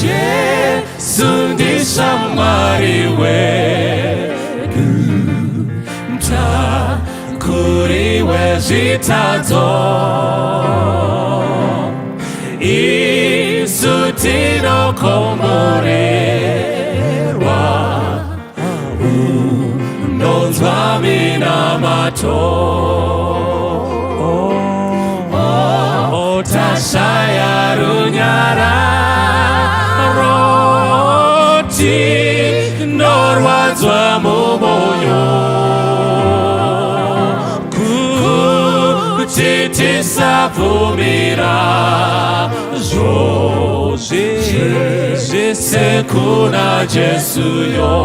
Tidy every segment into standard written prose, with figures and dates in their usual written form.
Jesu ndi shamwari wedu, mtakuriwe zvitadzo, isu tinokomborerwa, unonzwa minamato. Tashaya runyararo, tinorwadzwa mumoyo, kuti tisabvumira zvose kuna Jesuyo,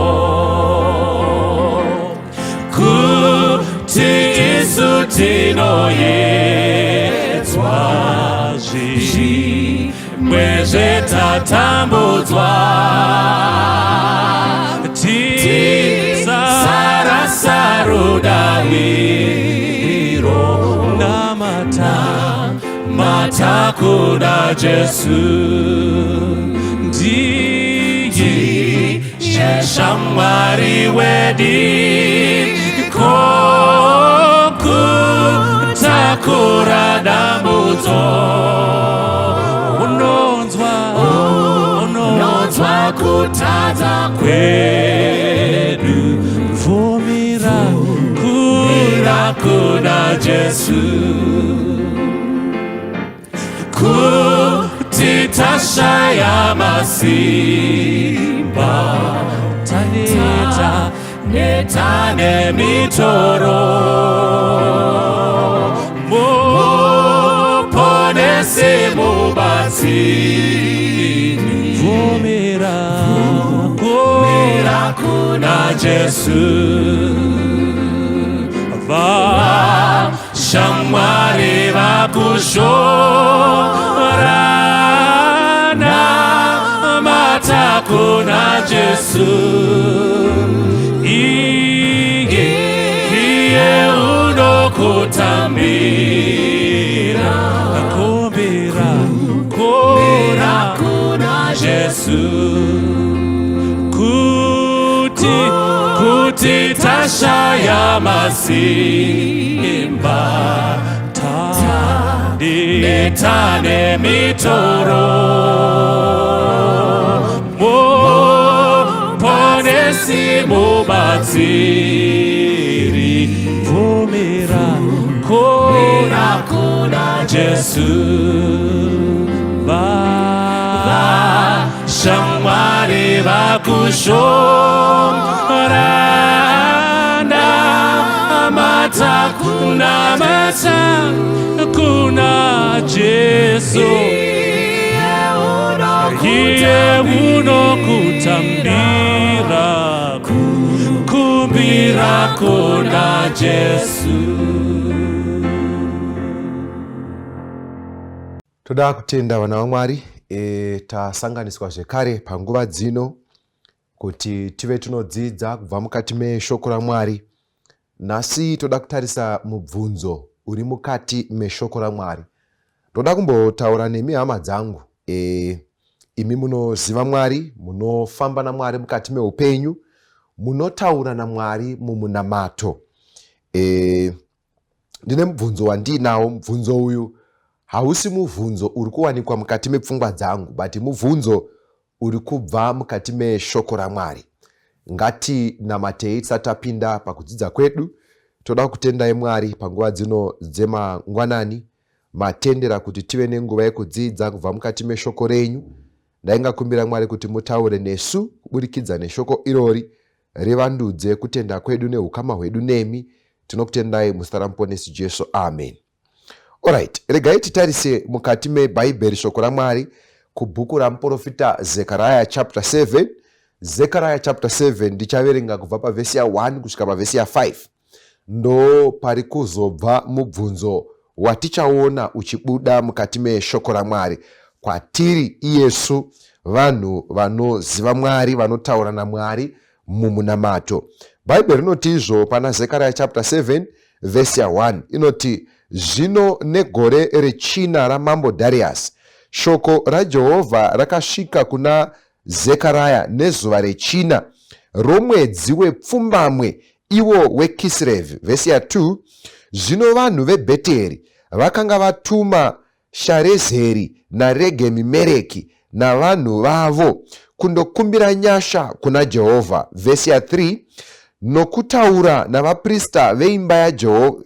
kuti isu tinoyedzwa zvimwe tatambudzwa, tisarasa rudaviro, namata kuna Jesu, ndiye shamwari wedu, kokutakura dambudzo, unonzwa kutadza kwedu, vumira kuna Jesu, kuti tashaya masimba, taneta nemitoro, muponesi mubatsiri, vumira kuna Jesu, vashamwari vakushora, namata kuna Jesu, iye unokutambira, kumbira kuna Jesu, kuti tashaya masimba, taneta nemitoro, muponesi mubatsiri, vumira kuna Jesu, vashamwari vakushora, namata kuna Jesu, iye unokutambira, kumbira kuna Jesu. Toda kutenda vana vaMwari, tasanganiswa zvekare panguva dzino kuti tive tunodzidza kubva mukati meshoko raMwari. Nhasi toda kutarisa mubvunzo uri mukati meshoko raMwari. Toda kumbotaura nemi hama dzangu, imi munoziva Mwari, munofamba naMwari mukati meupenyu, munotaura naMwari mumunamato. Ndine mubvunzo wandinawo. Mubvunzo uyu hausi mubvunzo uri kuwanikwa mukati mepfungwa dzangu, but mubvunzo uri kubva mukati meshoko raMwari. Ngati namatei tisati tapinda pakudzidza kwedu. Toda kutendai Mwari panguva dzino dzemangwanani, matendera kuti tive nenguva yekudzidza kubva mukati meshoko renyu. Ndaingakumbira Mwari kuti mutaure nesu kuburikidza neshoko irori, rivandudze kutenda kwedu neukama hwedu nemi. Tinokutendai muzita raMuponesi Jesu, amen. Alright, regai titarise mukati meBhaibheri shoko raMwari kubhuku ramuprofita Zechariah chapter 7. Zechariah chapter 7 ndichaverenga kubva pavhesi ya 1 kusvika pavhesi ya 5. Ndo pari kuzobva mubvunzo watichaona uchibuda mukati meshoko raMwari kwatiri iyesu vanhu vanoziva Mwari, vanotaura naMwari mumunamato. Bhaibheri rinoti izvo pana Zechariah chapter 7 vhesi ya 1. Inoti, zvino negore rechina ramambo Darius, shoko raJehovha rakasvika kuna Zekaraya nezuva rechina romwedzi wepfumbamwe iwo weKislevi. Vhesi ya2, zvino vanhu veBheteri vakanga vatuma Sharezeri naRegemi-mereki navanhu vavo kundokumbira nyasha kuna Jehovha. Vhesi ya3, nokutaura navaprista veimba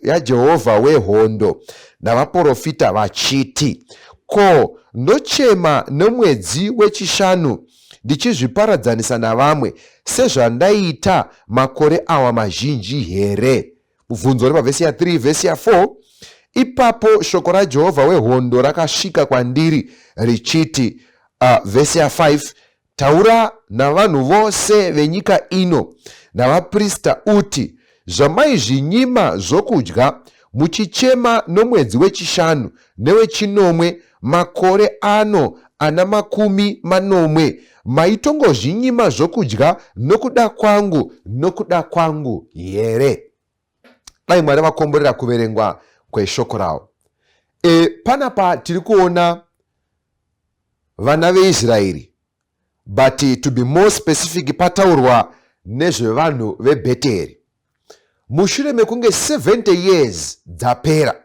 yaJehovha wehondo navaprofita vachiti, ko, ndochema nomwedzi wechishanu ndichizviparadzanisa navamwe sezvandaita makore awa mazhinji here? Bvunzo repavhesi ya3. Vhesi ya4, ipapo shoko raJehovha wehondo rakasvika kwandiri richiti, vhesi ya5, taura navanhu vose venyika ino navaprista uti, zvamaizvinyima zvokudya muchichema nomwedzi wechishanu newechinomwe makore ano ana 80, maitongozvinyima zvokudya nokuda kwangu here? Dai Mwari vakomborera kuverengwa kweshoko rawo. Panapa tiri kuona vana veIsraeri, but to be more specific pataurwa nezvevanhu veBheteri. Mushure mekunge 70 years dzapera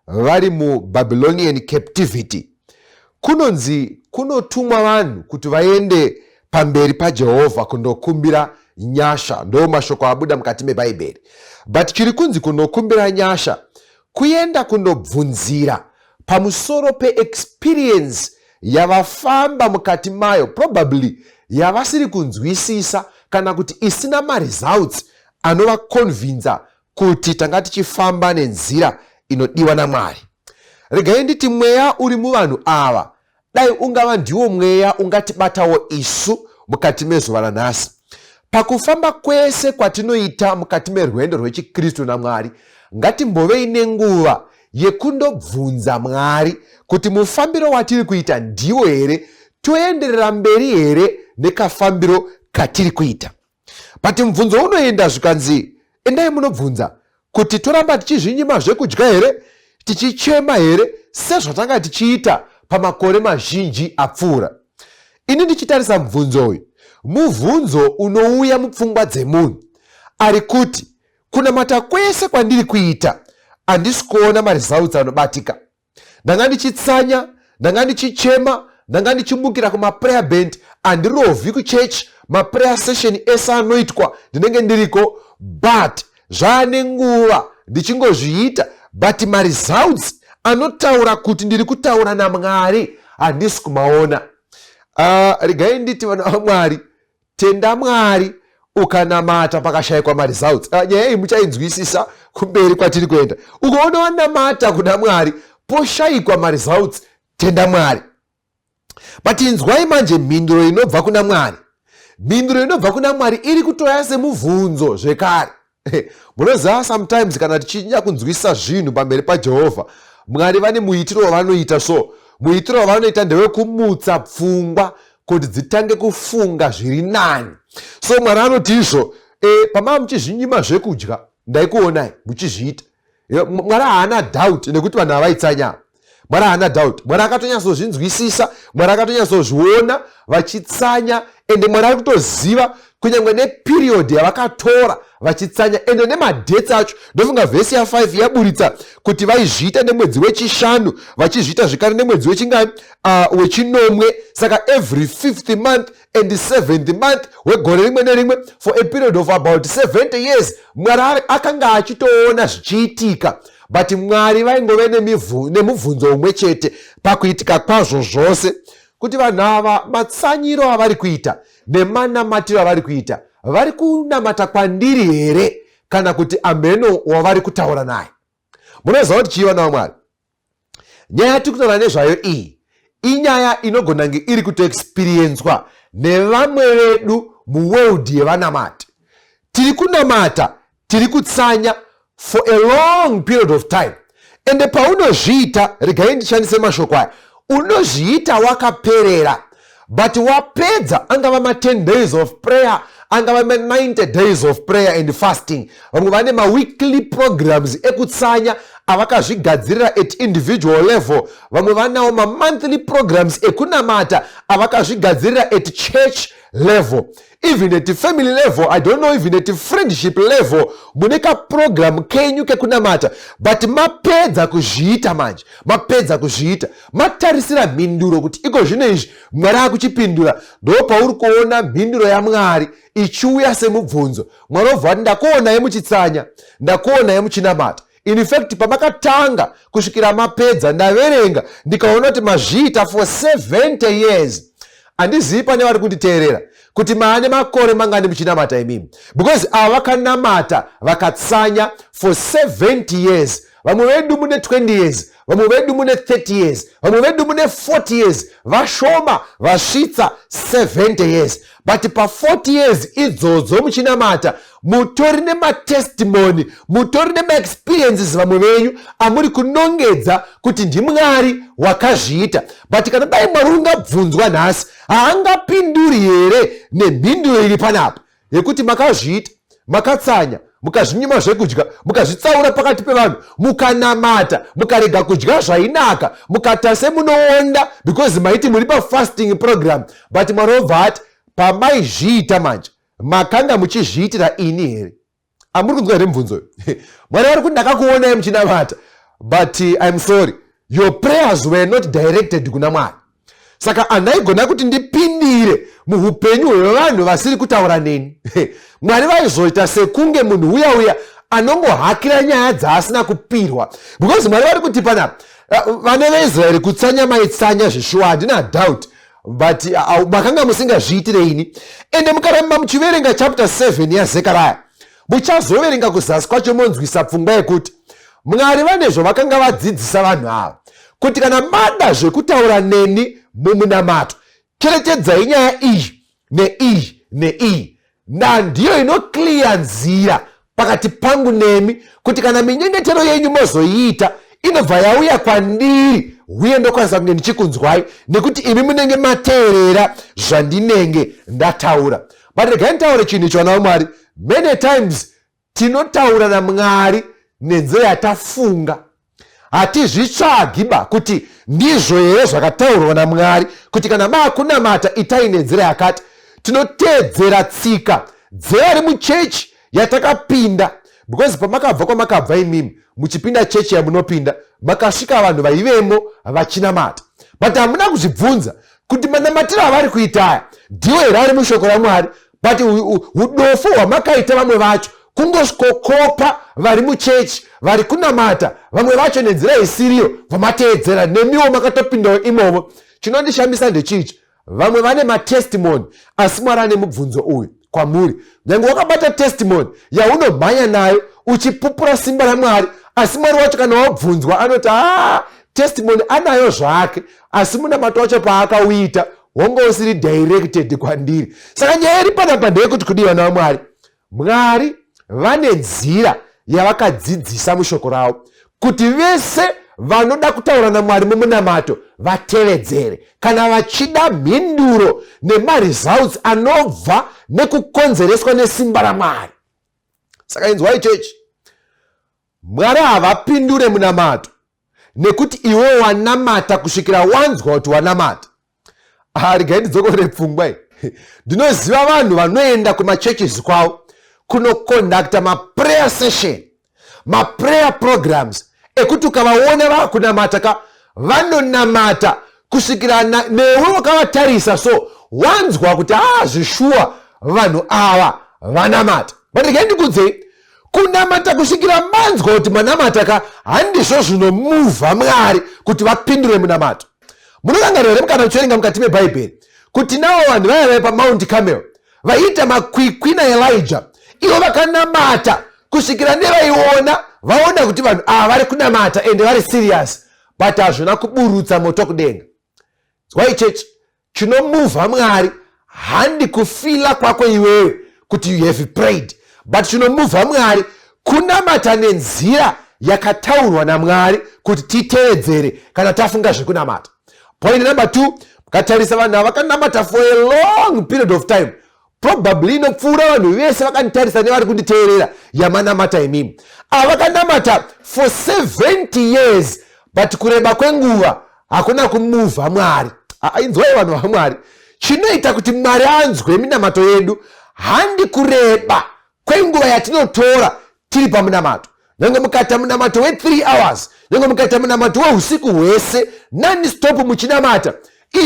vari muBabylonian captivity, kunonzi kunotumwa vanhu kuti vaende pamberi paJehovha kundokumbira nyasha. Ndo mashoko abuda mukati meBhaibheri. But chiri kunzi kundokumbira nyasha, kuenda kundobvunzira pamusoro peexperience yavafamba mukati mayo, probably yavasiri kunzwisisa kana kuti isina maresults anovaconvinza kuti tanga tichifamba nenzira inodiwa naMwari. Regai nditi mweya uri muvanhu ava dai ungava ndiwo mweya ungatibatawo isu mukati mezuva ranhasi. Pakufamba kwese kwatinoita mukati merwendo rwechikristu naMwari, ngatimbovei nenguva yekundobvunza Mwari kuti mufambiro watiri kuita ndiwo here, toenderera mberi here nekafambiro katiri kuita. But mubvunzo unoenda zvikanzi, endai munobvunza kuti toramba tichizvinyima zvekudya here, tichichema here sezvatanga tichiita pamakore mazhinji apfuura. Ini ndichitarisa mubvunzo uyu, mubvunzo unouya mupfungwa dzemunhu ari kuti kunamata kwese kwandiri kuita handisi kuona maresults anobatika. Ndanga ndichitsanya, ndanga ndichichema, ndanga ndichimukira kumaprayer band, handirovhi kuchechi, maprayer session ese anoitwa ndinenge ndiriko, but zvaane nguva ndichingozviita, but maresults anotaura kuti ndiri kutaura naMwari handisi kumaona. Regai nditi vanhu vaMwari, tenda Mwari ukanamata pakashayikwa maresults. Nyaya iyi muchainzwisisa kumberi kwatiri kuenda. Ukaona wanamata kuna Mwari poshayikwa maresults, tenda Mwari. But inzwai manje mhinduro inobva kuna Mwari. Mhinduro inobva kuna Mwari iri kutoya semubvunzo zvekare. Munoziva sometimes kana tichinya kunzwisisa zvinhu pamberi paJehovha, Mwari vane muitiro wavanoita. So muitiro wavanoita ndewekumutsa pfungwa kuti dzitange kufunga zviri nani. So Mwari anoti izvo, pamava muchizvinyima zvekudya ndaikuonai muchizviita. Mwari haana doubt nekuti vanhu havaitsanya. Mwari haana doubt. Mwari akatonyatsozinzwisisa, Mwari akatonyatsoziona vachitsanya, ende Mwari ari kutoziva kunyange neperiod yavakatora vachitsanya, ende nemadhates acho. Ndofunga vhesi ya5 yaburitsa kuti vaizviita nemwedzi wechishanu, vachizviita zvekare nemwedzi wechinomwe. Saka every 5th month and 7th month wegore rimwe nerimwe for a period of about 70 years Mwari akanga achitoona zvichiitika. But Mwari vaingove nemubvunzo umwe chete pakuitika kwazvo zvose, kuti vanhu ava matsanyiro avari kuita nemanamatiro avari kuita, vari kunamata kwandiri here kana kuti ameno wavari kutaura naye. Munoziva kuti chii vana vaMwari? Nyaya yatiri kutaura nezvayo iyi inyaya inogona kunge iri kutoexperiencwa nevamwe vedu muworld yevanamati. Tiri kunamata, tiri kutsanya for a long period of time. Ende paunozviita, regai ndishandise mashoko aya, unozviita wakaperera, but wapedza angava 10 days of prayer, angava 90 days of prayer and fasting, vamwe vane weekly programs ekutsanya avakazvigadzirira at individual level, vamwe vanawo monthly programs ekunamata avakazvigadzirira at church level, even at family level. I don't know, even at friendship level muneka program kenyu kekunamata, but mapedza kuzviita manje, mapedza kuzviita matarisira mhinduro kuti iko zvino izvi Mwari akuchipindura, ndo pauri kuona mhinduro yaMwari ichiuya semubvunzo. Mwari obva ndakuonai muchitsanya, ndakuonai muchinamata. In fact, pamakatanga kusvikira mapedza ndaverenga ndikaona kuti mazviita for 70 years. Handizivi pane vari kunditeerera kuti maane makore mangani muchinamata imimi, because avakanamata vakatsanya for 70 years. Vamwe vedu mune 20 years, vamwe vedu mune 30 years, vamwe vedu mune 40 years, vashoma vasvitsa 70 years. But pa 40 years idzodzo muchinamata mutori nematestimony, mutori nemaexperiences vamwe venyu amuri kunongedza kuti ndiMwari wakazviita. But kana dai Mwari ungabvunzwa nhasi, haangapinduri here nemhinduro iri panapa yekuti makazviita, makatsanya, mukazvinyima zvekudya, mukazvitsaura pakati pevanhu, mukanamata, mukarega kudya zvainaka, mukaita semunoonda because maiti muri fasting program. But Mwari obva ati pamaizviita manje makanga muchizviitira ini here. Amuri kunzwa here mubvunzo uyu? Mwari ari kuti ndakakuonai muchinamata, but I'm sorry, your prayers were not directed kuna Mwari. Saka andaigona kuti ndipindire muhupenyu hwevanhu vasiri kutaura neni. Mwari vaizoita sekunge munhu uya anongohakira nyaya dzaasina kupirwa, because Mwari vari kuti panapa vana veIsraeri kutsanya maitsanya zveshuwa, handina doubt, but makanga musingazviitire ini. Ende mukaramba muchiverenga chapter 7 yaZekaraya, muchazoverenga kuzasi kwacho monzwisa pfungwa yekuti Mwari vane zvavakanga vadzidzisa vanhu ava kuti kana mada zvekutaura neni mumunamato, cherechedzai nyaya iyi neiyi neiyi, ndiyo inoclear nzira pakati pangu nemi, kuti kana minyengetero yenyu mozoiita inobva yauya kwandiri uye ndokwanisa kunge ndichikunzwai, nekuti imi munenge mateerera zvandinenge ndataura. But regai nditaure chinhu icho vana vaMwari, many times tinotaura naMwari nenzira yatafunga. Hatizvitsvagiba kuti ndizvo here zvakataurwa naMwari kuti kana maakunamata itai nenzira yakati. Tinoteedzera tsika dzevari muchechi yatakapinda, because pamakabva kwamakabva imimi muchipinda chechi yamunopinda makasvika vanhu vaivemo vachinamata, but hamuna kuzvibvunza kuti manamatiro avari kuitaya ndiwo here ari mushoko raMwari, but udofu hwamakaita vamwe vacho kungosvikokopa vari muchechi vari kunamata vamwe vacho nenzira isiriyo vamateedzera, nemiwo makatopindawo imomo. Chinondishambisa ndechichi, vamwe vane matestimony asi Mwari ane mubvunzo uyu kwamuri. Nyange wakabata testimony yaunomhanya nayo uchipupura simba raMwari, asi Mwari wacho kana wabvunzwa anoti testimony anayo zvake, asi munamato wacho paakauita wonge usiri directed kwandiri. Saka nyaya iri panapa ndeyekuti kudii vana vaMwari, Mwari vane nzira yavakadzidzisa mushoko ravo kuti vese vanoda kutaura naMwari mumunamato vatevedzere kana vachida mhinduro nemaresults anobva nekukonzereswa nesimba raMwari. Saka inzwai chechi, Mwari havapindure munamato nekuti iwe wanamata kusvikira wanzwa kuti wanamata. Regai ndidzokere pfungwa iyi. Ndinoziva vanhu vanoenda kumachurches kwavo kunoconducta maprayer session, maprayer programs ekuti ukavaona vakunamata vanonamata kusvikira newe wakavatarisa so wanzwa kuti zvishuwa vanhu ava vanamata. But regai ndikuudzei, kunamata kusvikira manzwa kuti manamata handizvo zvinomuvha Mwari kuti vapindure munamato. Munokanganwa here kana muchiverenga mukati meBhaibheri kuti navo vanhu vaiva paMount Carmel vaiita makwikwi naElijah, ivo vakanamata kusvikira nevaiona vaona kuti vanhu ava vari kunamata ende vari serious, but hazvina kuburutsa moto kudenga. Zwai chechi, chinomuvha Mwari handi kufila kwako iwewe kuti you have prayed, but chinomuvha Mwari kunamata nenzira yakataurwa naMwari kuti titeedzere kana tafunga zvekunamata. Point number 2, mukatarisa vanhu vakanamata for a long period of time. probably inopfuura vanhu vese vakanditarisa nevari kunditeerera yamanamata imimi. Vakanamata for 70 years, but kureba kwenguva hakuna kumuvha Mwari. Inzwai vanhu vaMwari, chinoita kuti Mwari anzwe minamato yedu handi kureba kwenguva yatinotora tiri pamunamato. Nyange mukaita munamato we3 hours, nyange mukaita munamato wehusiku hwese non-stop muchinamata,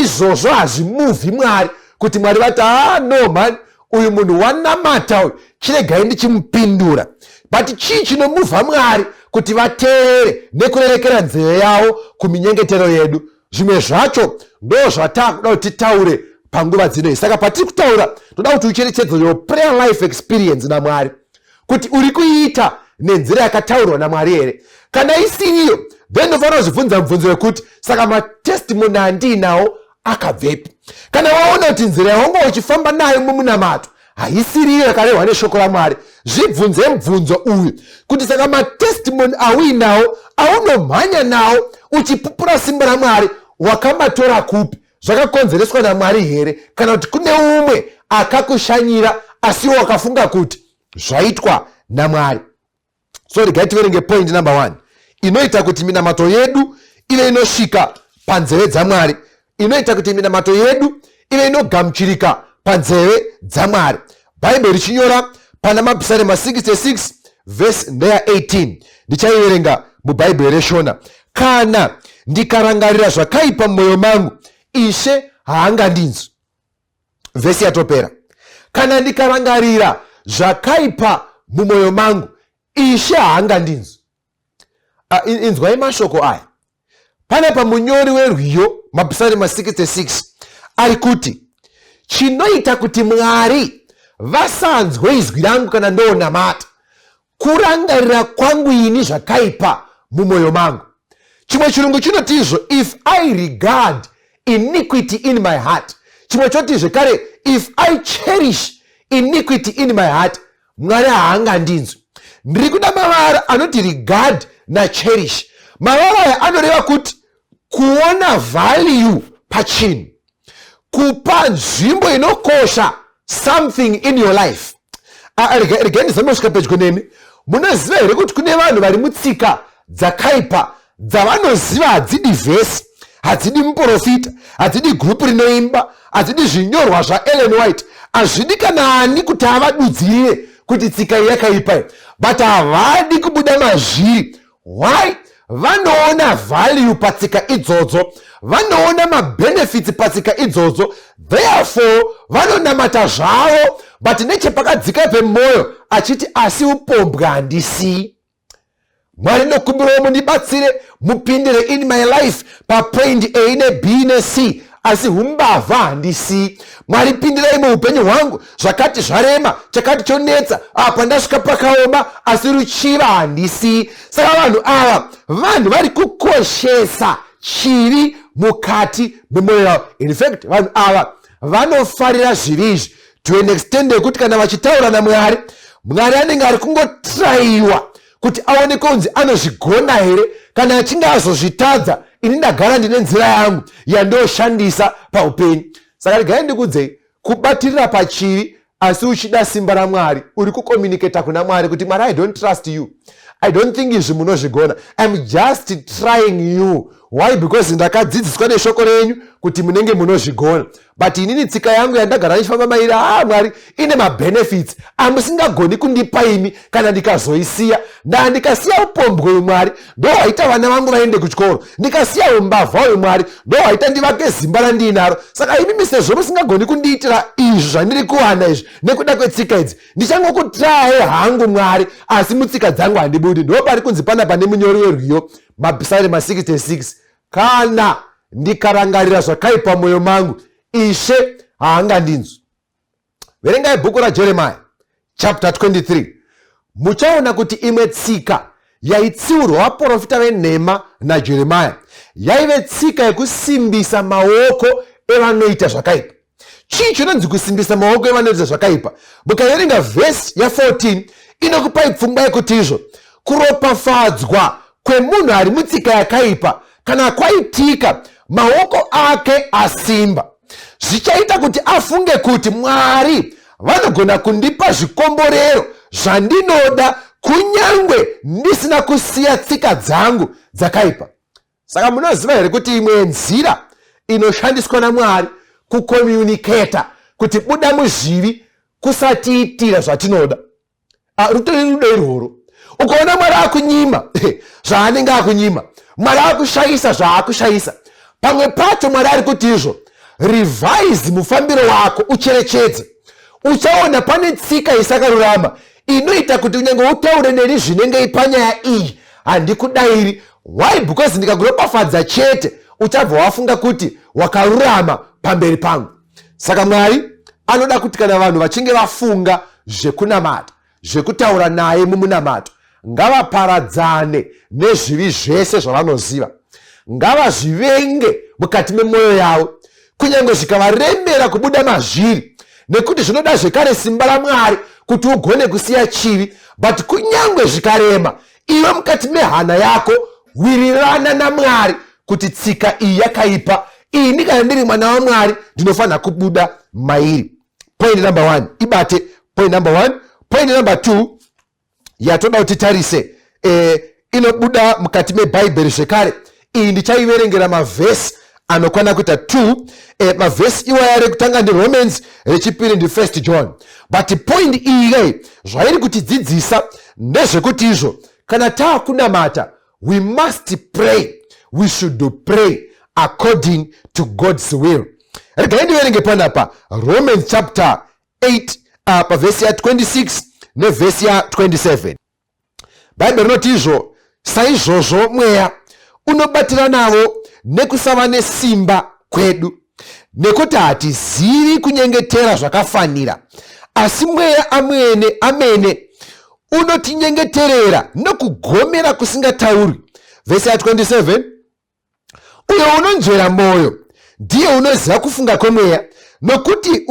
izvozvo hazvimuvhi Mwari kuti Mwari vati no man, uyu munhu wanamata uyu, chiregai ndichimupindura. But chii chinomuvha Mwari kuti vateerere nekurerekera nzeve yavo kuminyengetero yedu? Zvimwe zvacho ndo zvatakuda kuti titaure panguva dzino. Saka patiri kutaura toda kuti ucherechedze your prayer life experience naMwari, kuti uri kuita nenzira yakataurwa naMwari here. Kana isiriyo, then unofanira kuzvibvunza mubvunzo wekuti saka matestimony andinawo akabvepi? Kana waona kuti nzira yaunge uchifamba nayo mumunamato haisiriyo yakarehwa neshoko raMwari, zvibvunze mubvunzo uyu kuti saka matestimony auinawo, aunomhanya nawo uchipupura simba raMwari, wakamatora kupi? Zvakakonzereswa naMwari here, kana kuti kune umwe akakushanyira asiwo wakafunga kuti zvaitwa naMwari? So regai tiverenge point number 1 inoita kuti minamato yedu ive inosvika panzeve dzaMwari, inoita kuti minamato yedu ive inogamuchirika panzeve dzaMwari. Bhaibheri richinyora pana mapsalm 66 verse 18, ndichaiverenga mubhaibheri reshona. Kana ndikarangarira zvakaipa mumwoyo mangu, Ishe haangandinzwi. Vhesi yatopera. Kana ndikarangarira zvakaipa mumwoyo mangu, Ishe haangandinzwi. Inzwai mashoko aya. Panapa munyori werwiyo mapsalm 66 ari kuti chinoita kuti Mwari vasanzwe izwi rangu kana ndonamata, kurangarira kwangu ini zvakaipa mumwoyo mangu. Chimwe chirungu chinotizvo if I regard iniquity in my heart. Chimwe chotizvo kare if I cherish iniquity in my heart, Mwari haangandinzwi. Ndiri kuda mavara anoti regard na cherish. Mavara aya anoreva kuti kuona value pachinhu, kupa nzvimbo inokosha something in your life. Regai ndizame kusvika pedyo nemi. Munoziva here kuti kune vanhu vari mutsika dzakaipa dzavanoziva hadzidi vhesi, hadzidi muprofita, hadzidi gurupu rinoimba, hadzidi zvinyorwa zvaEllen White, hazvidi kana ani kuti avadudzire kuti tsika iyi yakaipa, but havadi kubuda mazviri. Why? Vanoona value patsika idzodzo, vanoona mabenefits patsika idzodzo, therefore vanonamata zvavo, but nechepakadzika pemwoyo achiti asi upombwa handisi. Mwari nokumbirawo mundibatsire mupindire in my life papoint A ne B ne C, asi umbavha handisi. Mwari pindirai muupenyu hwangu, zvakati zvarema, chakati chonetsa, apa ndasvika pakaoma, asi ruchiva handisi. Saka vanhu ava vanhu vari kukoshesa chivi mukati memwoyo yavo. In fact, vanhu ava vanofarira zvivi izvi to an extent yekuti kana vachitaura naMwari, Mwari anenge ari kungotrayiwa kuti aone kunzi anozvigona here. Kana achinge azozvitadza, ini ndagara ndine nzira yangu yandoshandisa paupenyu. Saka regai ndikuudzei, kubatirira pachivi asi uchida simba raMwari, uri kucommunicata kuna Mwari kuti Mwari, I don't trust you, I don't think izvi munozvigona, I'm just trying you. Why? Because ndakadzidziswa neshoko renyu kuti munenge munozvigona, but inini tsika yangu yandagara ndichifamba mairi, Mwari ine mabenefits amusingagoni kundipa imi kana ndikazoisiya. Ndikasiya upombwe uyu Mwari, ndo waita vana vangu vaende kuchikoro. Ndikasiya umbavha uyu Mwari, ndo waita ndivake zimba randinaro. Saka imi sezvo musingagoni kundiitira izvi zvandiri kuwana izvi nekuda kwetsika idzi, ndichangokutraye hangu Mwari, asi mutsika dzangu handibudi. Ndo pari kunzi pana pane munyori werwiyo mapsalm 66, kana ndikarangarira zvakaipa mwoyo mangu, Ishe haangandinzwi. Verengai bhuku raJeremiah chapter 23. Muchaona kuti imwe tsika yaitsiurwa vaprofita venhema naJeremiah yaive tsika yekusimbisa maoko evanoita zvakaipa. Chii chinonzi kusimbisa maoko evanoita zvakaipa? Mukaverenga vhesi ya14 inokupai pfungwa yekuti izvo kuropafadzwa kwemunhu ari mutsika yakaipa kana kwaitika maoko ake asimba, zvichaita kuti afunge kuti Mwari vanogona kundipa zvikomborero zvandinoda kunyangwe ndisina kusiya tsika dzangu dzakaipa. Saka munoziva here kuti imwe nzira inoshandiswa naMwari kucommunicata kuti buda muzvivi kusatiitira zvatinoda. Rutori rudo irworo. Ukaona Mwari akunyima zvaanenge akunyima, Mwari akushayisa zvaakushayisa, pamwe pacho Mwari ari kuti izvo revise mufambiro wako, ucherechedze. Uchaona pane tsika isakarurama inoita kuti unyange utaure neni zvinenge panyaya iyi handikudayiri. Why? Because ndikakuropafadza chete uchabva wafunga kuti wakarurama pamberi pangu. Saka Mwari anoda kuti kana vanhu vachinge vafunga zvekunamata, zvekutaura naye mumunamato, ngavaparadzane nezvivi zvese zvavanoziva, ngavazvivenge mukati memwoyo yavo, kunyange zvikavaremera kubuda mazviri, nekuti zvinoda zvekare simba raMwari kuti ugone kusiya chivi. But kunyange zvikarema, iwe mukati mehana yako wirirana naMwari kuti tsika iyi yakaipa, ini kana ndiri mwana waMwari ndinofanira kubuda mairi. Point number 1 ibate. Point number 1. Point number 2 yatoda kuti tarise inobuda mukati meBhaibheri zvekare. Iyi ndichaiverengera mavhesi anokwana kuita 2. Mavhesi iwaya rekutanga ndi Romans, rechipiri ndi 1 John. But point iyi zvairi kutidzidzisa ndezvekuti izvo kana taakunamata, we must pray. We should pray according to God's will. Regai ndiverenge panapa Romans chapter 8 pavhesi ya 26 nevhesi ya 27. Bhaibheri rinoti izvo, saizvozvo mweya unobatira navo nekusava nesimba kwedu, nekuti hatizivi kunyengetera zvakafanira, asi mweya amene unotinyengeterera nokugomera kusingataurwi. Vhesi ya 27, uyo unonzvera mwoyo ndiye unoziva kufunga kwemweya, nokuti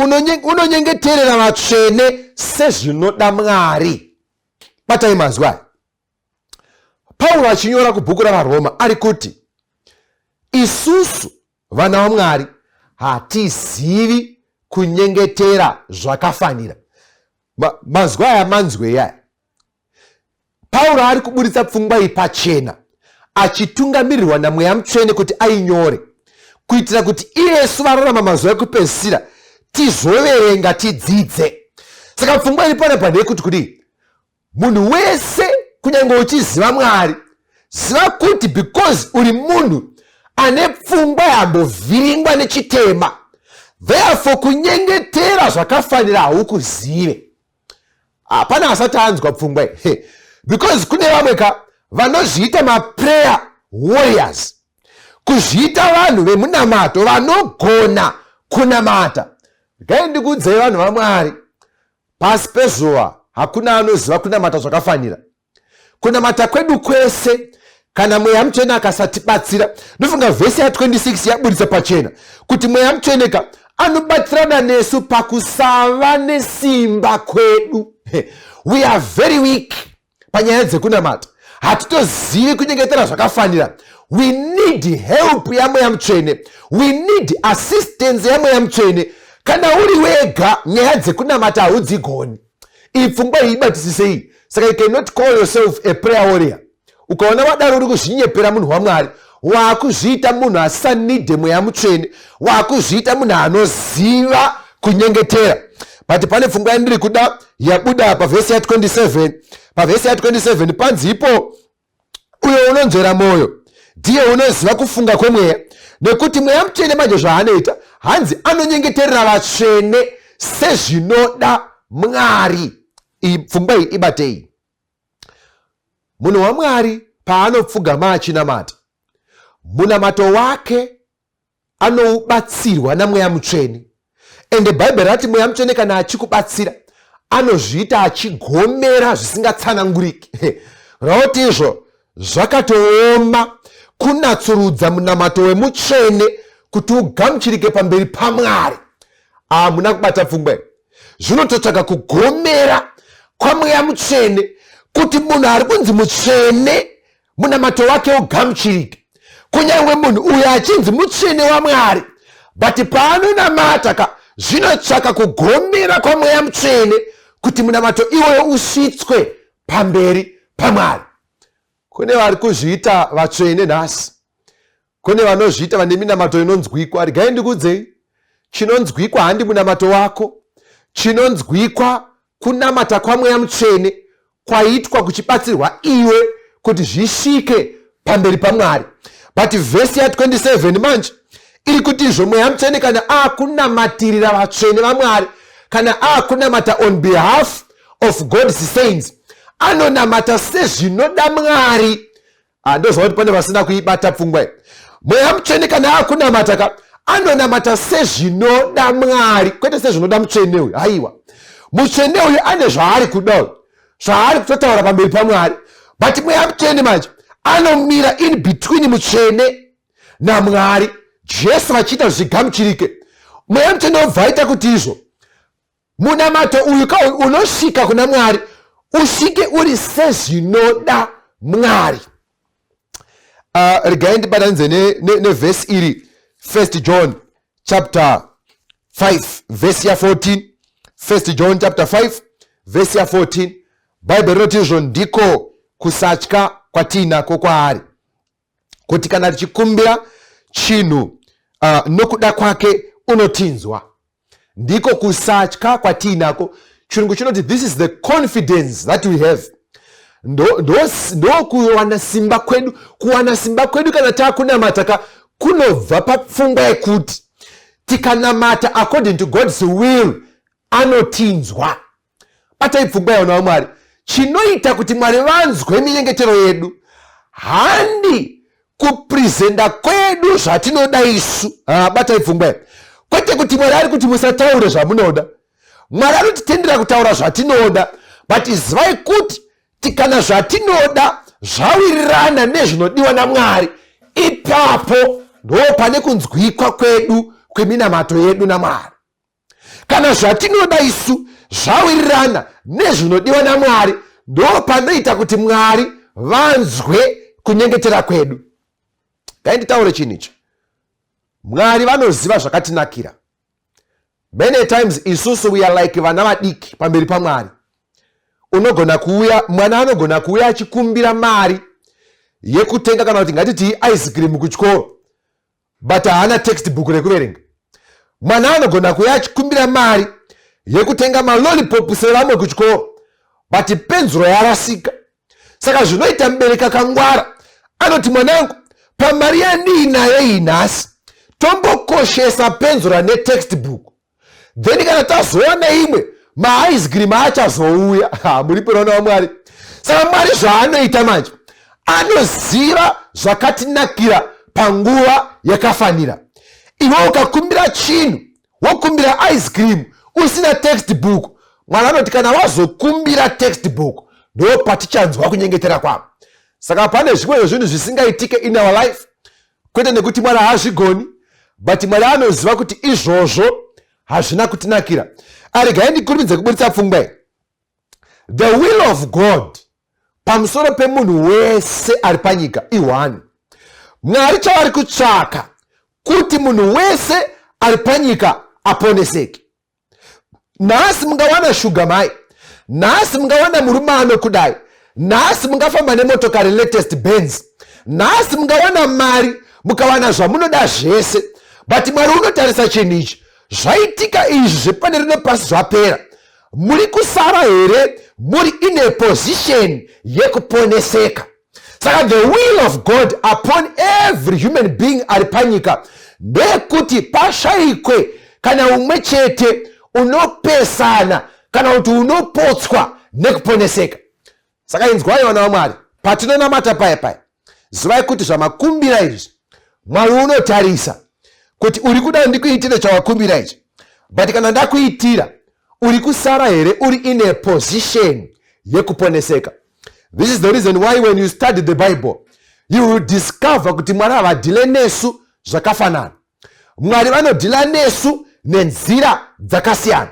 unonyengeterera vatsvene sezvinoda Mwari. Batai mazwa. Pauro achinyora kubhuku ravaroma ari kuti isusu vana vaMwari hatizivi kunyengetera zvakafanira. Mazwa aya manzwe aya. Pauro ari kuburitsa pfungwa iyi pachena, achitungamirirwa naMweya Mutsvene kuti ainyore, kuitira kuti iyesu vararama mazuva ekupedzisira tizoverenga tidzidze. Saka pfungwa iri panapa ndeyekuti munhu wese kunyange uchiziva Mwari, ziva kuti because uri munhu ane pfungwa yambovhiringwa nechitema, therefore kunyengetera zvakafanira haukuzive. Hapana asati anzwa pfungwa iyi. Because kune vamwe vanozviita maprayer warriors, kuzviita vanhu vemunamato vanogona kunamata. Regai ndikuudzei vanhu vaMwari, pasi pezuva hakuna anoziva kunamata zvakafanira. Kunamata kwedu kwese kana Mweya Mutsvene akasatibatsira. Ndofunga vhesi ya 26 yaburitsa pachena kuti Mweya Mutsvene anobatsirana nesu pakusava nesimba kwedu. We are very weak panyaya dzekunamata, hatitozivi kunyengetera zvakafanira. We need help yaMweya Mutsvene, we need assistance yaMweya Mutsvene. Kana uri wega nyaya dzekunamata haudzigoni. Iyi pfungwa iyi ibatisisei. Saka you cannot call yourself a prayer warrior. Ukaona wadaro uri kuzvinyepera munhu waMwari, wakuzviita munhu asanide Mweya Mutsvene, wakuzviita munhu anoziva kunyengetera. But pane pfungwa yandiri kuda yabuda pavhesi ya 27. Pavhesi ya 27 panzi ipo, uyo unonzvera mwoyo ndiye unoziva kufunga kwemweya, nekuti Mweya Mutsvene manje zvaanoita hanzi anonyengeterera vatsvene sezvinoda Mwari. Pfungwa iyi ibatei. Munhu waMwari paanopfugama achinamata, munamato wake anoubatsirwa naMweya Mutsvene. Ende Bhaibheri rati Mweya Mutsvene kana achikubatsira anozviita achigomera zvisingatsananguriki. Rauti izvo zvakatooma kunatsurudza munamato wemutsvene kuti ugamuchirike pamberi paMwari. Muna kubata pfungwa iyi. Zvinototsvaka kugomera kwaMweya Mutsvene kuti munhu ari kunzi mutsvene munamato wake ugamuchirike. Kunyange munhu uyo achinzi mutsvene waMwari, but paanonamata zvinotsvaka kugomera kwamweya mutsvene kuti munamato iwoyo usvitswe pamberi paMwari. Kune vari kuzviita vatsvene nhasi, kune vanozviita vane minamato inonzwikwa. Regai ndikuudzei, chinonzwikwa handi munamato wako. Chinonzwikwa kunamata kwamweya mutsvene kwaitwa kuchibatsirwa iwe kuti zvisvike pamberi paMwari. But vhesi ya27 manje iri kuti izvo mweya mutsvene kana akunamatirira vatsvene vaMwari, kana akunamata on behalf of God's saints, anonamata sezvinoda Mwari. Ndozva kuti pane vasina kuibata pfungwa. Mweya mutsvene kana akunamata anonamata sezvinoda Mwari, kwete sezvinoda mutsvene uyu. Haiwa, mutsvene uyu ane zvaari kuda, zvaari kutotaura pamberi paMwari. But mweya mutsvene manje anomira in between mutsvene naMwari, Jesu vachiita zvigamuchirike. Mweya mutsvene obvaita kuti izvo munamato uyu unosvika kuna Mwari usvike uri sezvinoda Mwari. Regai ndibatanidze nevhesi iri 1 John chapter 5 vhesi ya14. 1 John chapter 5 vhesi ya14. Bhaibheri rinoti izvo ndiko kusatya kwatinako kwaari, kuti kana tichikumbira chinhu nokuda kwake unotinzwa. Ndiko kusatya kwatinako. Chirungu chinoti this is the confidence that we have. Ndo kuwana simba kwedu. Kuwana simba kwedu kana takunamata kunobva papfungwa yekuti tikanamata according to God's will anotinzwa. Bata ipfungwa yaona waMwari. Chinoita kuti Mwari vanzwe minyengetero yedu handi kupresenta kwedu zvatinoda isu. Bata ipfungwa. Kwete kuti Mwari ari kuti musataure zvamunoda. Mwari anotitendera kutaura zvatinoda, but izivai kuti tikana zvatinoda zvawirirana nezvinodiwa naMwari, ipapo ndo pane kunzwikwa kwedu kweminamato yedu naMwari. Kana zvatinoda isu zvawirirana nezvinodiwa naMwari, ndo panoita kuti Mwari vanzwe kunyengetera kwedu. Ngainditaure chinhu ichi. Mwari vanoziva zvakatinakira. Many times isusu we are like vana vadiki pamberi paMwari. Unogona kuuya, mwana anogona kuuya achikumbira mari yekutenga kana kuti ngatiti ice cream kuchikoro, but haana textbook rekuverenga. Mwana anogona kuuya achikumbira mari yekutenga malolipop sevamwe kuchikoro, but penzuro yarasika. Saka zvinoita mubereki akangwara anoti, mwanangu, pamari yandiinayo iyi nhasi tombokoshesa penzura netextbook, then kana tazowana imwe maice cream achazouya. Muri panoona waMwari. Saka Mwari zvaanoita manje, anoziva zvakatinakira panguva yakafanira. Iwe ukakumbira chinhu, wokumbira ice cream usina textbook, Mwari anoti kana wazokumbira textbook ndo patichanzwa kunyengetera kwako. Saka pane zvimwe zvinhu zvisingaitike in our life, kwete nekuti Mwari haazvigoni, but Mwari anoziva kuti izvozvo hazvina kutinakira. Regai ndikurumidze kuburitsa pfungwa. The will of God pamusoro pemunhu wese ari panyika i1. Mwari chavari kutsvaka kuti munhu wese ari panyika aponeseke. Nhasi mungawana sugar mai, nhasi mungawana murume anokudai, nhasi mungafamba nemotokari latest Benz, nhasi mungawana mari, mukawana zvamunoda zvese, but Mwari unotarisa chinhu ichi. Zvaitika izvi zvepane rino pasi zvapera, muri kusara here muri in a position yekuponeseka. Saka the will of God upon every human being ari panyika ndekuti pashayikwe kana umwe chete unopesana kana kuti unopotswa nekuponeseka. Saka inzwai vana vaMwari, patinonamata paya zivai kuti zvamakumbira izvi Mwari unotarisa kuti uri kuda ndikuitire chawakumbira ichi, but kana ndakuitira uri kusara here uri in a position yekuponeseka. This is the reason why when you study the Bible you will discover kuti Mwari havadhile nesu zvakafanana. Mwari vanodhila nesu nenzira dzakasiyana.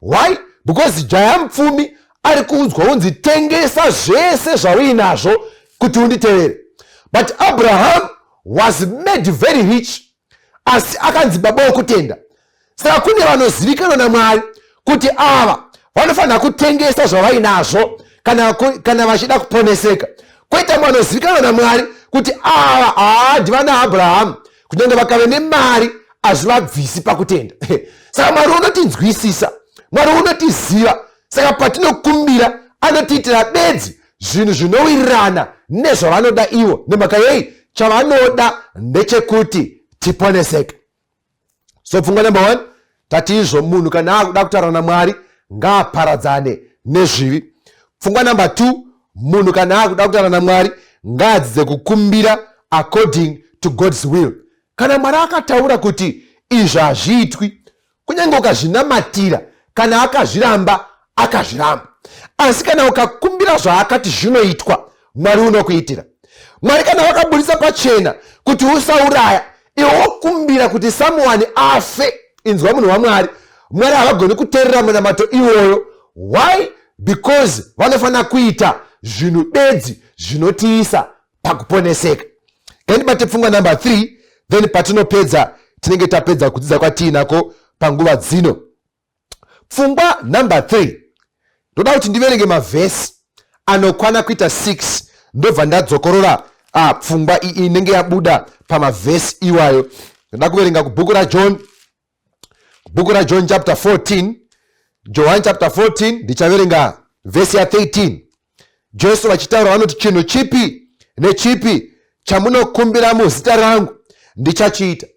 Why? Because jaya mupfumi ari kuudzwa unzi tengesa zvese zvauinazvo kuti unditevere. But Abraham was made very rich, asi akanzi baba wokutenda. Saka kune vanozivikanwa naMwari kuti ava vanofanira kutengesa zvavainazvo kana vachida kuponeseka. Koita vanozivikanwa naMwari kuti ava ndivana Abrahamu, kunyange vakave nemari hazvivabvisi pakutenda. Saka Mwari unotinzwisisa, Mwari unotiziva. Saka patinokumbira anotiitira bedzi zvinhu zvinowirirana nezvavanoda ivo. Nemhaka yei chavanoda ndechekuti tiponeseke. So pfungwa number 1, tati izvo munhu kana akuda kutaura naMwari ngaaparadzane nezvivi. Pfungwa number 2, munhu kana akuda kutaura naMwari ngaadzidze kukumbira according to God's will. Kana Mwari akataura kuti izvi hazviitwi, kunyange ukazvinamatira, kana akazviramba akazviramba. Asi kana ukakumbira zvaakati zvinoitwa, Mwari unokuitira. Mwari kana wakabudisa pachena kuti usauraya, iwe wokumbira kuti someone afe, inzwa munhu waMwari, Mwari havagoni kuteerera munamato iwoyo. Why? Because vanofanira kuita zvinhu bedzi zvinotiisa pakuponeseka. Ngandibate pfungwa number 3, then patinopedza tinenge tapedza kudzidza kwatiinako panguva dzino. Pfungwa number 3, ndoda kuti ndiverenge mavhesi anokwana kuita 6 ndobva ndadzokorora pfungwa iyi inenge yabuda pamavhesi iwayo. Ndoda kuverenga kubhuku raJohn, bhuku raJohn chapter 14, John chapter 14, ndichaverenga vhesi ya 13. Jesu vachitaura vanoti, chinhu chipi nechipi chamunokumbira muzita rangu ndichachiita.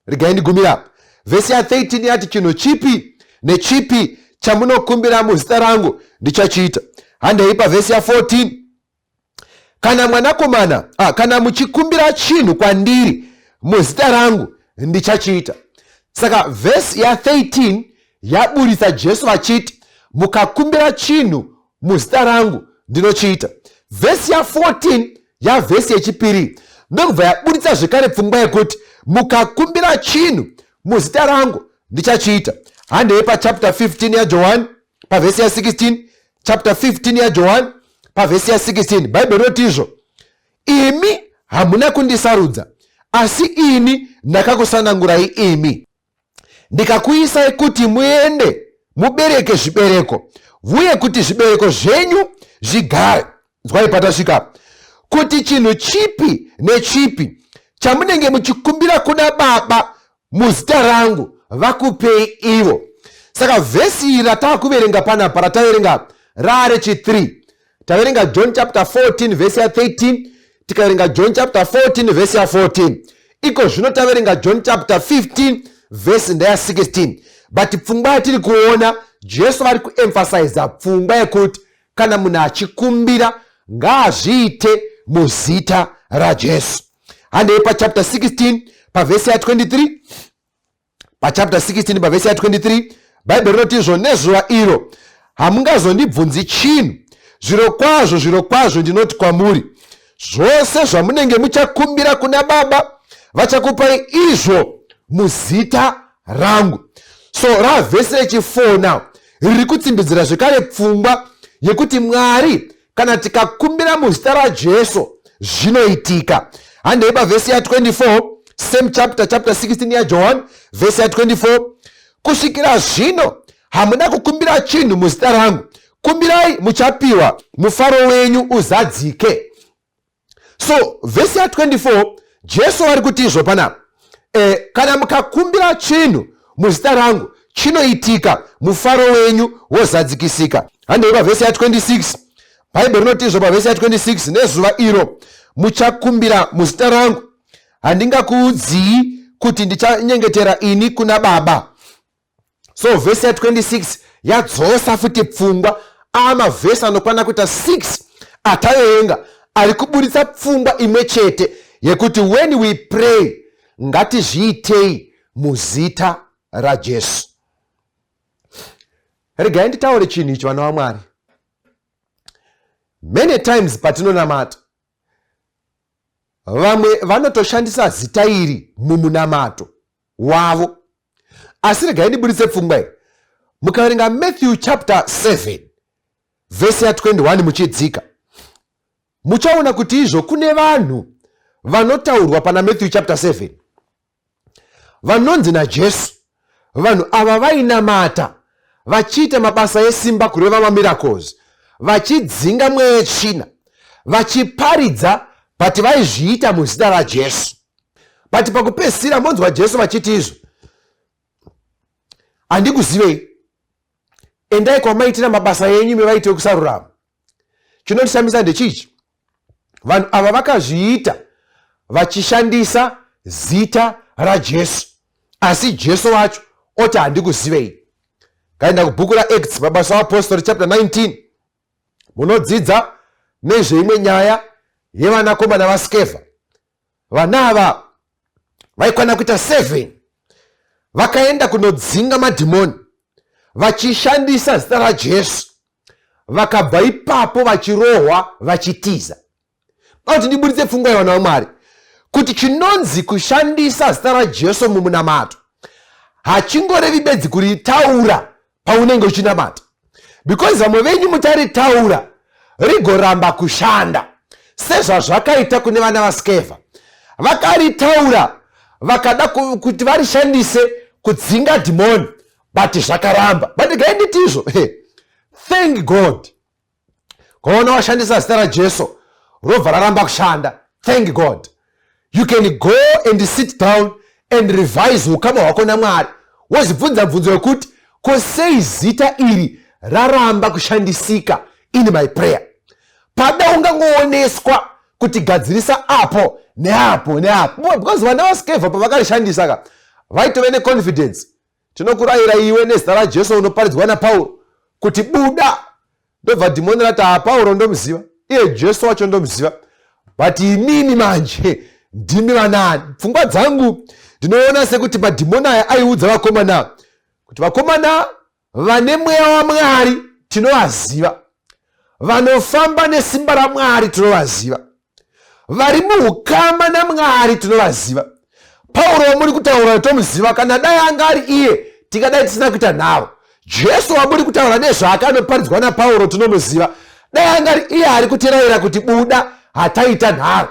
Regai ndigumira apa. Vhesi ya 13 yati, chinhu chipi nechipi chamunokumbira muzita rangu ndichachiita. Handeipa vhesi ya 14, kana muchikumbira chinhu kwandiri muzita rangu ndichachiita. Saka vhesi ya 13 yaburitsa Jesu vachiti mukakumbira chinhu muzita rangu ndinochiita. Vhesi ya 14 ya vhesi yechipiri ndokubva yaburitsa zvekare pfungwa yekuti mukakumbira chinhu muzita rangu ndichachiita. Handeipa chapter 15 ya John pavhesi ya 16, chapter 15 ya John pavhesi ya 16. Bhaibheri roti izvo, imi hamuna kundisarudza, asi ini ndakakusanangurai imi, ndikakuisai kuti muende mubereke zvibereko, uye kuti zvibereko zvenyu zvigare. Zwai patasvika kuti chinhu chipi nechipi chamunenge muchikumbira kuna Baba muzita rangu vakupei ivo. Saka vhesi iri ratava kuverenga panapa rataverenga rare 3. Taverenga John chapter 14 vhesi ya 13, tikaverenga John chapter 14 vhesi ya 14. Iko zvino taverenga John chapter 15 vhesi ndaya 16. But pfungwa yatiri kuona, Jesu vari kuemphasize pfungwa yekuti kana munhu achikumbira ngaazviite muzita raJesu. Handeipa chapter 16 pavhesi ya 23. Pachapter 16 pavhesi ya 23, Bhaibheri roti izvo, nezuva iro hamungazondibvunzi chinhu. Zvirokwazvo ndinoti kwamuri, zvose zvamunenge muchakumbira kuna Baba vachakupai izvo muzita rangu. So ravhesi rechi4 now riri kutsimbidzira zvekare pfungwa yekuti Mwari kana tikakumbira muzita raJesu zvinoitika. Handeipa vhesi ya 24, same chapter 16 ya John vhesi ya 24, kusvikira zvino hamuna kukumbira chinhu muzita rangu, kumbirai muchapiwa, mufaro wenyu uzadzike. So vhesi ya 24 Jesu ari kuti izvo panapa, kana mukakumbira chinhu muzita rangu chinoitika, mufaro wenyu wozadzikisika. Handeipa vhesi ya 26, Bhaibheri rinoti izvo pavhesi ya 26, nezuva iro muchakumbira muzita rangu handingakuudzii kuti ndichanyengetera ini kuna Baba. So vhesi ya 26 yadzosa futi pfungwa, amavhesi anokwana kuita 6 ataverenga ari kuburitsa pfungwa imwe chete yekuti when we pray ngatizviitei muzita raJesu. Regai nditaure chinhu ichi, vana vaMwari. Many times patinonamata, vamwe vanotoshandisa zita iri mumunamato wavo. Asi regai ndiburitse pfungwa iyi. Mukaverenga Matthew chapter 7 vhesi ya 21 muchidzika, muchaona kuti izvo kune vanhu vanotaurwa pana Matthew chapter 7 vanonzi naJesu, vanhu ava vainamata vachiita mabasa esimba kureva mamiracles, vachidzinga mweya yetsvina, vachiparidza bati vaizviita muzita raJesu. Bati pakupedzisira monzwa Jesu vachiti izvo, handikuzivei, endai kwamaitira mabasa enyu mevaite kusarurama. Chinondishamisa ndechichi, vanhu ava vakazviita vachishandisa zita raJesu, asi Jesu wacho oti handikuzivei. Kaenda kubhuku raActs, mabasa aapostoli chapter 19, munodzidza nezveimwe nyaya yevanakomana vaSkeva. Vana ava vaikwana kuita 7 vakaenda kunodzinga madhimoni vachishandisa zita raJesu, vakabva ipapo vachirohwa vachitiza. Kuti ndiburitse pfungwa yevana vaMwari kuti chinonzi kushandisa zita raJesu mumunamato hachingorevi bedzi kuritaura paunenge uchinamata, because vamwe venyu mutaritaura rigoramba kushanda sezvazvakaita kune vana vaSkeva. Vakaritaura vakada kuti varishandise kudzinga dhimoni, but zvakaramba. But gainditi izvo, thank God, kwaona washandisa zita raJesu robva raramba kushanda. Thank God. You can go and sit down and revise ukama hwako naMwari, wozibvunza bvunzo yokuti kosei zita iri raramba kushandisika in my prayer. Pada ungangooneswa kuti gadzirisa apo neapo neapo, because vana vaSkeva pavakarishandisa vaitove neconfidence. Tinokurayira iwe nezita raJesu unoparidzwa naPauro kuti buda, ndobva dhimoni rati Pauro ndomuziva, iye Jesu wacho ndomuziva, but inini manje ndimi vanani? Pfungwa dzangu ndinoona sekuti madhimoni aya aiudza vakomana kuti vakomana vane mweya waMwari tinovaziva, vanofamba nesimba raMwari tinovaziva, vari muukama naMwari tinovaziva. Pauro wamuri kutaura tomuziva, kana dai anga ari iye tikadai tisina kuita navo. Jesu wamuri kutaura nezvake anoparidzwa naPauro tinomuziva, dai anga ari iye ari kutirayira kuti buda hataita nharo.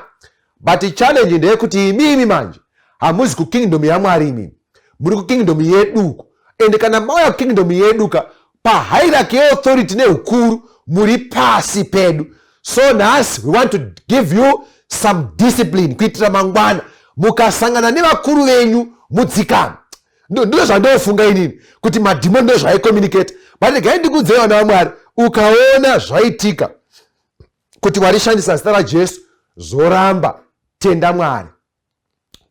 But challenge ndeyekuti imimi manje hamuzi kukingdom yaMwari, imimi muri kukingdom yeduku. Ende kana mauya kingdom yeduka pahierarchy authority neukuru muri pasi pedu. So nhasi we want to give you some discipline kuitira mangwana mukasangana nevakuru venyu mudzikama. Ndizvo zvandofunga inini kuti madhimoni ndo zvaicommunicate. But gaindikudze vana vaMwari, ukaona zvaitika kuti warishandisa zita raJesu zoramba, tenda Mwari.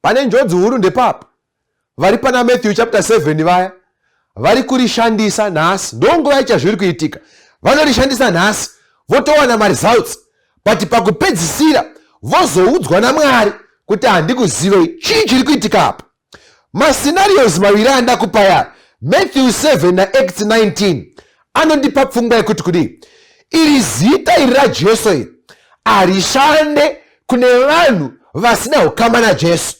Pane njodzi huru ndepapo vari pana Matthew chapter 7 vaya vari kurishandisa nhasi, ndonguva ichazviri kuitika, vanorishandisa nhasi votowana maresults, but pakupedzisira vozoudzwa naMwari kuti handikuzivei. Chii chiri kuitika apa? Mascenarios maviri andakupaya, Matthew 7 naActs 19, anondipa pfungwa yekuti kudii, iri zita iri raJesu iri harishande kune vanhu vasina ukama naJesu.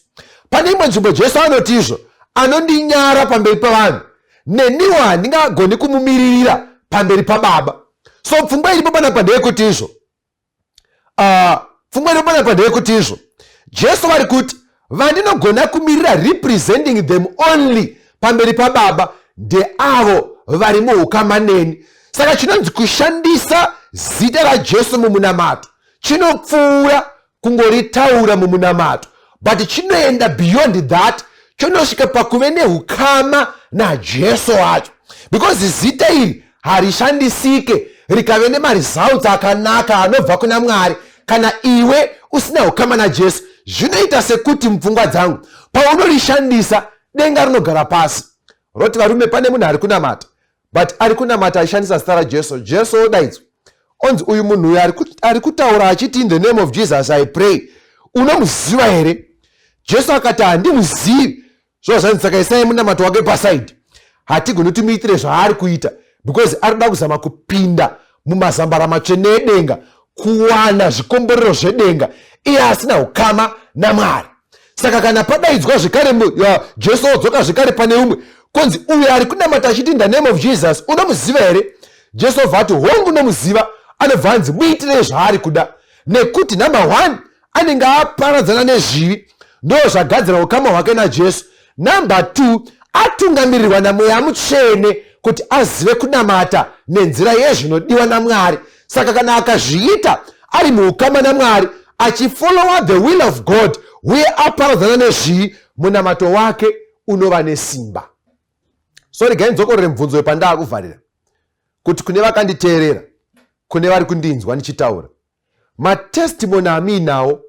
Pane imwe nzvimbo Jesu anoti izvo, anondinyara pamberi pavanhu, neniwo handingagoni kumumiririra pamberi paBaba. So pfungwa iripo panapa ndeyekuti izvo, pfungwa iripo panapa ndeyekuti izvo, Jesu vari kuti vandinogona kumirira representing them only pamberi paBaba ndeavo vari muukama neni. Saka chinonzi kushandisa zita raJesu mumunamato chinopfuura kungoritaura mumunamato, but chinoenda beyond that, chinosvika pakuve neukama naJesu wacho, because zita iri harishandisike rikave nemaresults akanaka anobva kuna Mwari kana iwe usina ukama naJesu. Zvinoita sekuti mupfungwa dzangu paunorishandisa denga rinogara pasi, roti varume pane munhu ari kunamata, but ari kunamata achishandisa zita raJesu. Jesu odaidzwa onzi uyu munhu uyu ari kutaura achiti in the name of Jesus I pray, unomuziva here? Jesu akati handimuzivi. Zvozvanzi isai munamato wake pasaidi, hatigoni kuti muitire zvaari kuita, because ari kuda kuzama kupinda mumazambara matsvene edenga kuwana zvikomborero zvedenga, iye asina ukama naMwari. Saka kana padaidzwa zvekare Jesu odzoka zvekare pane umwe konzi uyu ari kunamata achiti in the name of Jesus, unomuziva here? Jesu obva ati hongu unomuziva. Anobva anzi muitire zvaari kuda, nekuti number 1 anenge aparadzana nezvivi, ndo zvagadzira ukama hwake naJesu. Number 2 atungamirirwa namweya mutsvene kuti azive kunamata nenzira yezvinodiwa naMwari. Saka kana akazviita ari muukama naMwari achifollowa the will of God uye aparadzana nezvii, munamato wake unova nesimba. So regai ndidzokorere mubvunzo wepandava kuvharira kuti kune vakanditeerera, kune vari kundinzwa ndichitaura, matestimony aminawo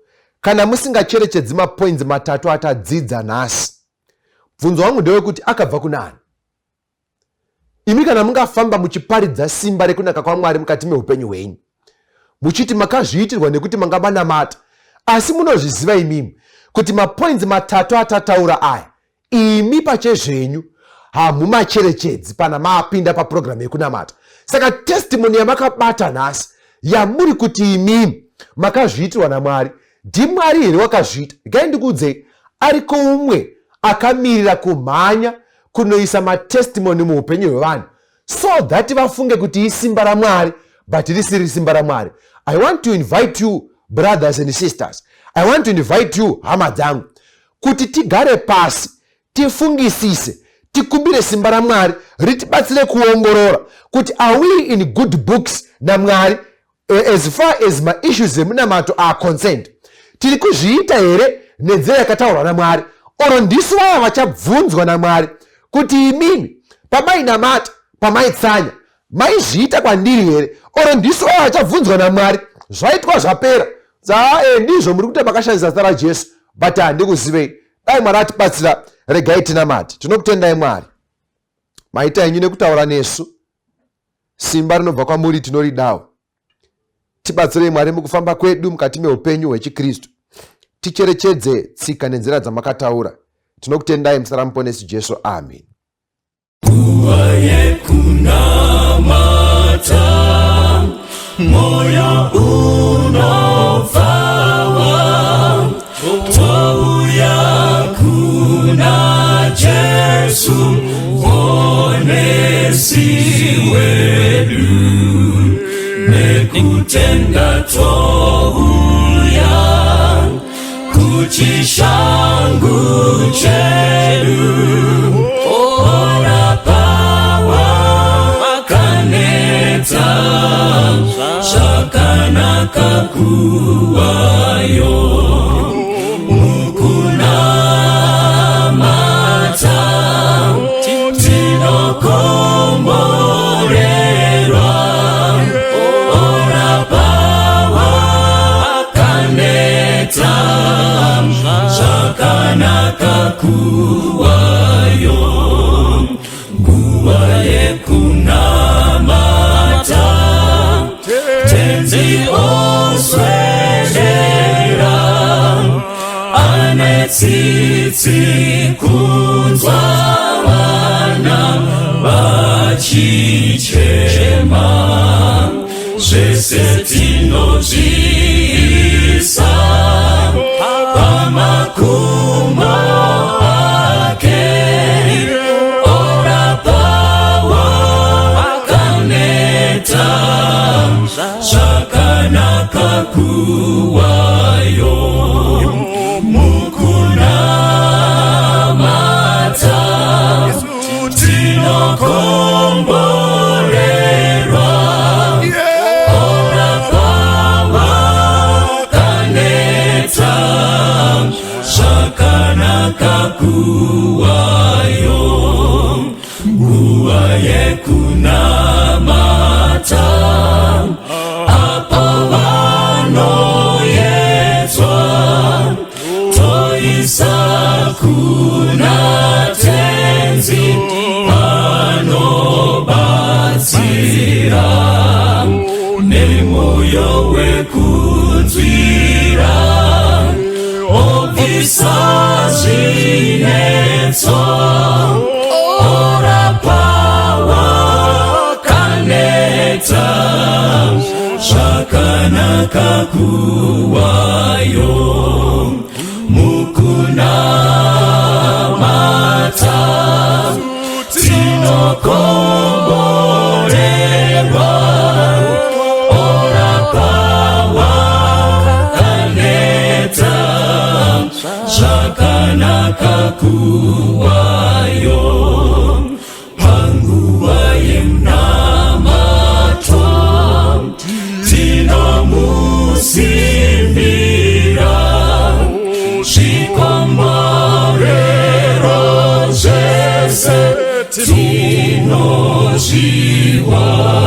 kana musingacherechedzi mapoints matatu atadzidza nhasi, bvunzo wangu ndewekuti akabva kuna ani? Imi kana mungafamba muchiparidza simba rekunaka kwaMwari mukati meupenyu hwenyu, muchiti makazviitirwa nekuti manga manamata, asi munozviziva imimi kuti mapoints matatu atataura aya imi pachezvenyu hamumacherechedzi pana maapinda paprogramu yekunamata. Saka testimony yamakabata nhasi yamuri kuti imimi makazviitirwa naMwari, ndiMwari here wakazviita. Gai ndikuudzei, ariko umwe akamirira kumhanya kunoisa matestimony muupenyu hwevanhu so that vafunge kuti isimba raMwari but risiri simba raMwari. I want to invite you brothers and sisters, I want to invite you hama dzangu, kuti tigare pasi tifungisise, tikumbire simba raMwari ritibatsire kuongorora kuti are we in good books naMwari as far as maissues emunamato are concerned. Tiri kuzviita here nenzira yakataurwa naMwari, oro ndisu vaya vachabvunzwa naMwari kuti imimi pamainamata pamaitsanya maizviita kwandiri here, oro ndisu vaya vachabvunzwa naMwari zvaitwa zvapera ndizvo muri kuti makashandisa zita raJesu but handikuzivei. Dai Mwari atibatsira, regai tinamate. Tinokutendai Mwari, maita enyu nekutaura nesu, simba rinobva kwamuri tinoridawo. Tibatsirei Mwari mukufamba kwedu mukati meupenyu hwechiKristu, ticherechedze tsika nenzira dzamakataura. Tinokutendai muzita raMuponesi Jesu, amen. Nguva yekunamata, moyo unovava, touya kuna Jesu Mponesi wedu, nekutenda touya kuchishangu chedu, ora pawa kaneta shakanaka kuwayo, mukunamata tinokomborerwa, ora pawa kaneta shakanaka kuwayo, nguva yekunamata tenzi oswedera, anetsitsi kunzwa vana vachichema, zvese tinozviisa pamakumbo ake, ora pawa kaneta shakanaka kuwayo, mukunamata tinokomborerwa, ora pawa kaneta shakanaka kuwayo, nguva yekunamata apo vanoyedzwa, toisa kuna tenzi vanobatsira, nemoyo wekunzwira, obvisa zvinetso, ora pawa kaneta shakanaka kuwayo, mukunamata tinokomborerwa, ora pawa kaneta shakanaka kuwayo. kakuwayo